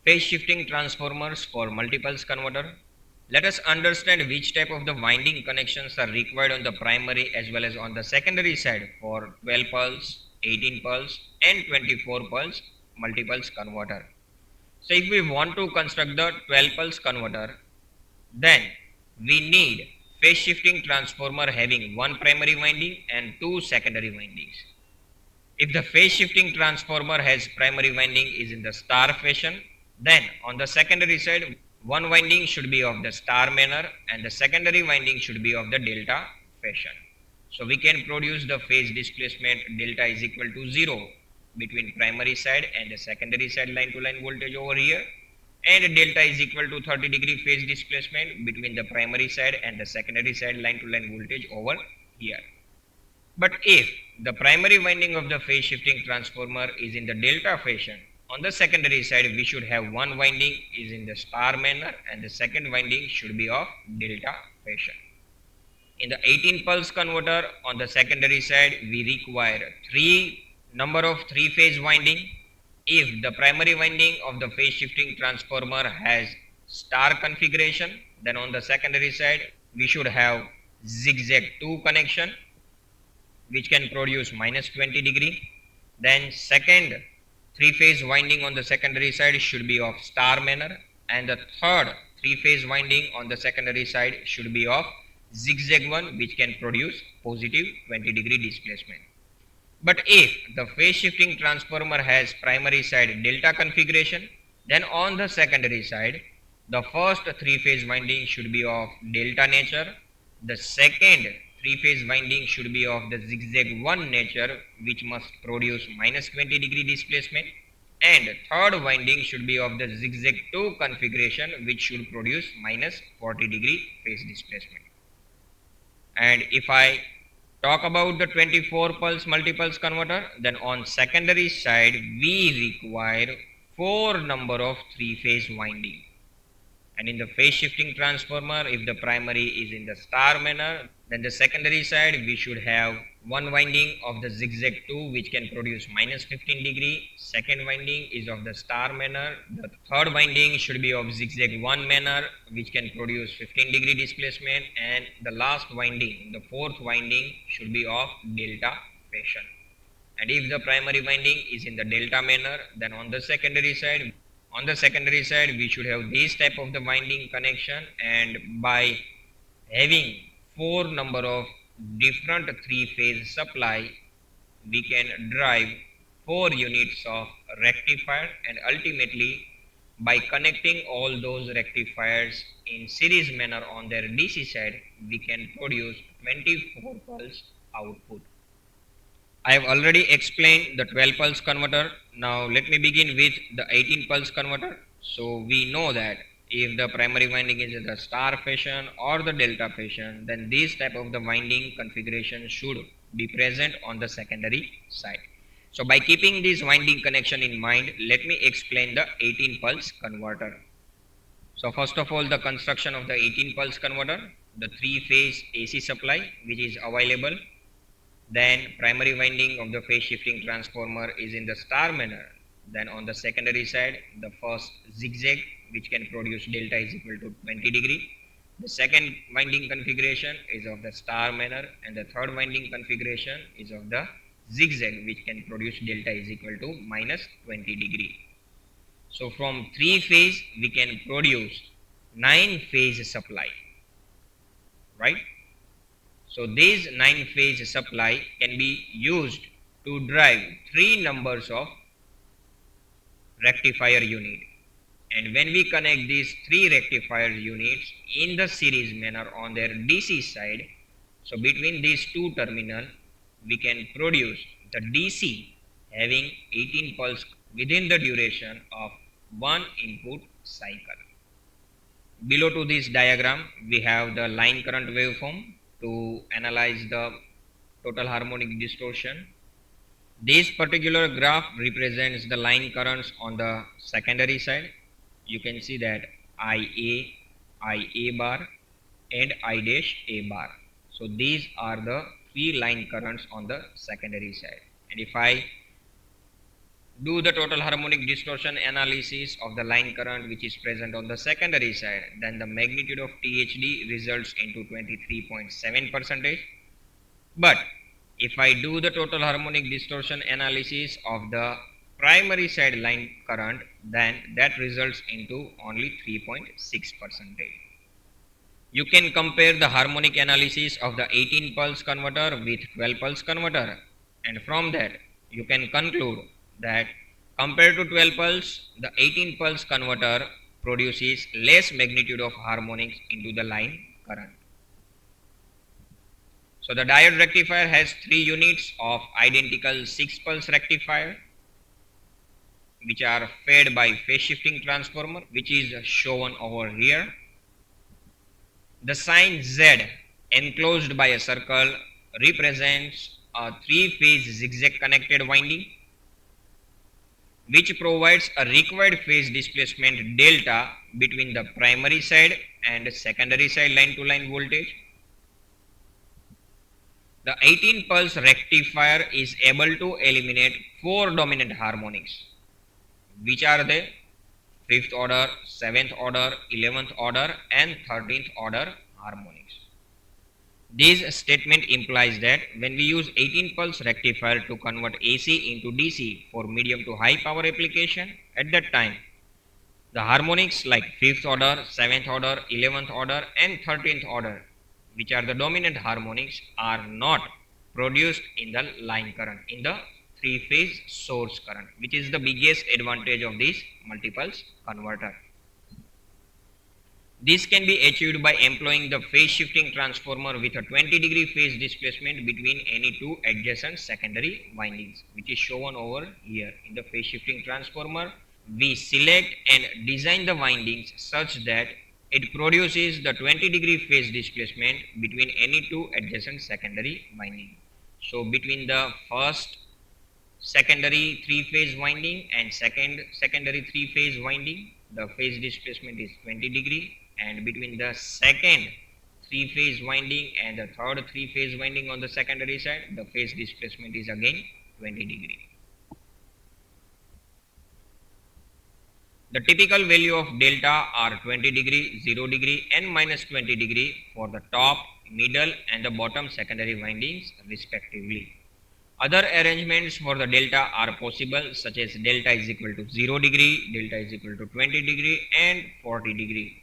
Phase shifting transformers for multipulse converter. Let us understand which type of the winding connections are required on the primary as well as on the secondary side for 12 pulse, 18 pulse and 24 pulse multipulse converter. So if we want to construct the 12 pulse converter, then we need phase shifting transformer having one primary winding and two secondary windings. If the phase shifting transformer has primary winding is in the star fashion, then on the secondary side, one winding should be of the star manner and the secondary winding should be of the delta fashion. So we can produce the phase displacement delta is equal to 0 between primary side and the secondary side line to line voltage over here, and delta is equal to 30-degree phase displacement between the primary side and the secondary side line to line voltage over here. But if the primary winding of the phase shifting transformer is in the delta fashion, on the secondary side we should have one winding is in the star manner and the second winding should be of delta fashion. In the 18 pulse converter on the secondary side we require number of three phase winding. If the primary winding of the phase shifting transformer has star configuration, then on the secondary side we should have zigzag 2 connection which can produce minus 20 degree. Then second three phase winding on the secondary side should be of star manner, and the third three phase winding on the secondary side should be of zigzag one which can produce positive 20-degree displacement. But if the phase shifting transformer has primary side delta configuration, then on the secondary side the first three phase winding should be of delta nature, the second three phase winding should be of the zigzag 1 nature which must produce minus 20-degree displacement, and third winding should be of the zigzag 2 configuration which should produce minus 40-degree phase displacement. And if I talk about the 24 pulse multipulse converter, then on secondary side we require 4 number of three phase winding. And in the phase shifting transformer, if the primary is in the star manner, then the secondary side we should have one winding of the zigzag 2 which can produce minus 15 degree, second winding is of the star manner, the third winding should be of zigzag 1 manner which can produce 15-degree displacement, and the last winding, the fourth winding should be of delta fashion. And if the primary winding is in the delta manner, then on the secondary side we should have this type of the winding connection, and by having 4 number of different three phase supply we can drive 4 units of rectifier, and ultimately by connecting all those rectifiers in series manner on their DC side we can produce 24 pulse output. I have already explained the 12 pulse converter. Now let me begin with the 18 pulse converter. So we know that if the primary winding is in the star fashion or the delta fashion, then this type of the winding configuration should be present on the secondary side. So by keeping this winding connection in mind, let me explain the 18 pulse converter. So first of all, the construction of the 18 pulse converter, the three phase AC supply which is available, then primary winding of the phase shifting transformer is in the star manner, then on the secondary side the first zigzag which can produce delta is equal to 20 degree, the second winding configuration is of the star manner, and the third winding configuration is of the zigzag which can produce delta is equal to minus 20 degree. So from 3 phase we can produce 9 phase supply, right? So these 9 phase supply can be used to drive 3 numbers of rectifier unit. And when we connect these 3 rectifier units in the series manner on their DC side, so between these two terminals we can produce the DC having 18 pulse within the duration of one input cycle. Below to this diagram we have the line current waveform to analyze the total harmonic distortion. This particular graph represents the line currents on the secondary side. You can see that IA, IA bar and I dash A bar. So these are the three line currents on the secondary side. And if I Do the total harmonic distortion analysis of the line current which is present on the secondary side, then the magnitude of THD results into 23.7 percentage. But if I do the total harmonic distortion analysis of the primary side line current, then that results into only 3.6 percentage. You can compare the harmonic analysis of the 18 pulse converter with 12 pulse converter, and from that you can conclude that compared to 12 pulse, the 18 pulse converter produces less magnitude of harmonics into the line current. So the diode rectifier has 3 units of identical 6 pulse rectifier which are fed by phase shifting transformer, which is shown over here. The sign Z enclosed by a circle represents a 3-phase zigzag connected winding which provides a required phase displacement delta between the primary side and secondary side line to line voltage. The 18 pulse rectifier is able to eliminate 4 dominant harmonics, which are the 5th order, 7th order, 11th order and 13th order harmonics. This statement implies that when we use 18 pulse rectifier to convert AC into DC for medium to high power application, at that time the harmonics like 5th order, 7th order, 11th order and 13th order, which are the dominant harmonics, are not produced in the line current, in the 3-phase source current, which is the biggest advantage of this multipulse converter. This can be achieved by employing the phase shifting transformer with a 20-degree phase displacement between any two adjacent secondary windings, which is shown over here. In the phase shifting transformer, we select and design the windings such that it produces the 20-degree phase displacement between any two adjacent secondary winding. So between the first secondary 3-phase winding and second secondary 3-phase winding, the phase displacement is 20 degree, and between the second 3-phase winding and the third 3-phase winding on the secondary side, the phase displacement is again 20 degree. The typical value of delta are 20 degree, 0 degree and minus 20 degree for the top, middle and the bottom secondary windings respectively. Other arrangements for the delta are possible, such as delta is equal to 0 degree, delta is equal to 20 degree and 40 degree.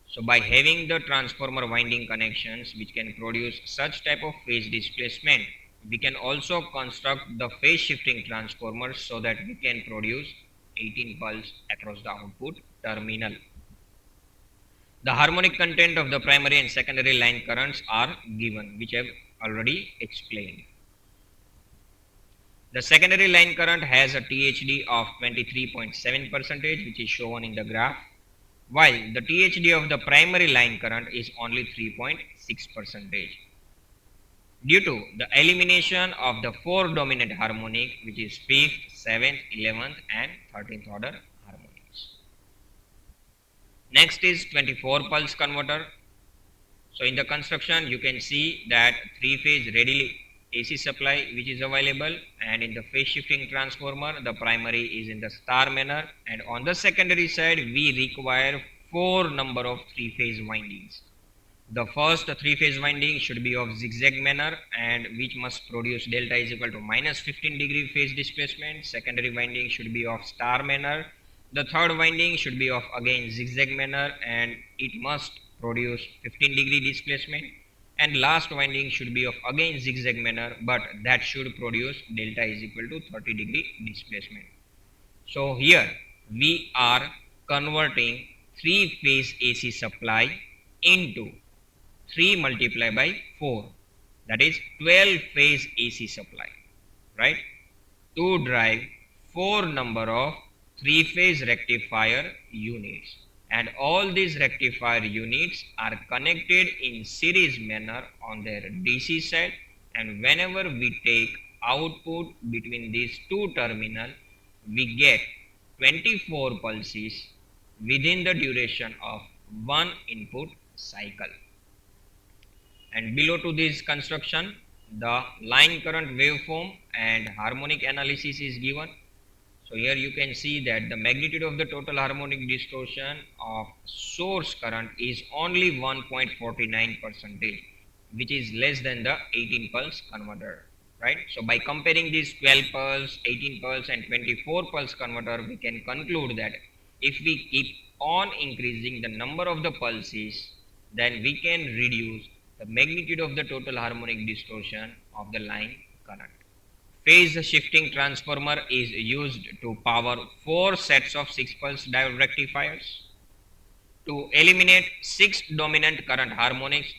So by having the transformer winding connections which can produce such type of phase displacement, we can also construct the phase shifting transformers so that we can produce 18 pulse across the output terminal. The harmonic content of the primary and secondary line currents are given, which I have already explained. The secondary line current has a THD of 23.7 percentage, which is shown in the graph, while the THD of the primary line current is only 3.6 percentage, due to the elimination of the 4 dominant harmonic, which is 5th, 7th, 11th and 13th order harmonics. Next is 24 pulse converter. So in the construction you can see that 3-phase readily AC supply which is available, and in the phase shifting transformer the primary is in the star manner, and on the secondary side we require 4 number of 3-phase windings. The first 3-phase winding should be of zigzag manner and which must produce delta is equal to minus 15 degree phase displacement. Secondary winding should be of star manner. The third winding should be of again zigzag manner and it must produce 15 degree displacement, and last winding should be of again zigzag manner, but that should produce delta is equal to 30 degree displacement. So here we are converting 3-phase AC supply into 3 multiplied by 4, that is 12-phase AC supply, right, to drive 4 number of 3-phase rectifier units, and all these rectifier units are connected in series manner on their DC side, and whenever we take output between these two terminals we get 24 pulses within the duration of one input cycle. And below to this construction the line current waveform and harmonic analysis is given. So here you can see that the magnitude of the total harmonic distortion of source current is only 1.49 percentage, which is less than the 18 pulse converter, right? So by comparing these 12 pulse, 18 pulse and 24 pulse converter, we can conclude that if we keep on increasing the number of the pulses, then we can reduce the magnitude of the total harmonic distortion of the line current. Phase shifting transformer is used to power 4 sets of 6 pulse diode rectifiers. To eliminate 6 dominant current harmonics,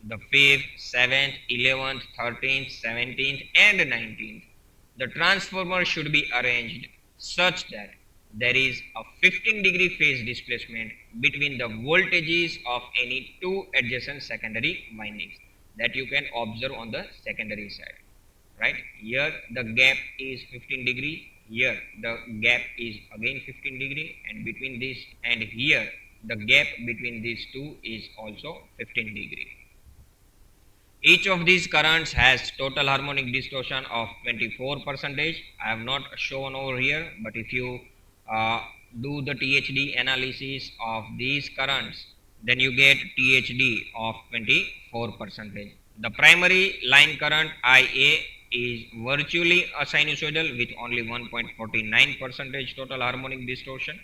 the 5th, 7th, 11th, 13th, 17th and 19th, the transformer should be arranged such that there is a 15-degree phase displacement between the voltages of any two adjacent secondary windings that you can observe on the secondary side. Right, here the gap is 15 degree, here the gap is again 15 degree, and between this and here the gap between these two is also 15 degree. Each of these currents has total harmonic distortion of 24 percentage. I have not shown over here, but if you do the THD analysis of these currents, then you get THD of 24 percentage. The primary line current IA is virtually a sinusoidal with only 1.49 percentage total harmonic distortion.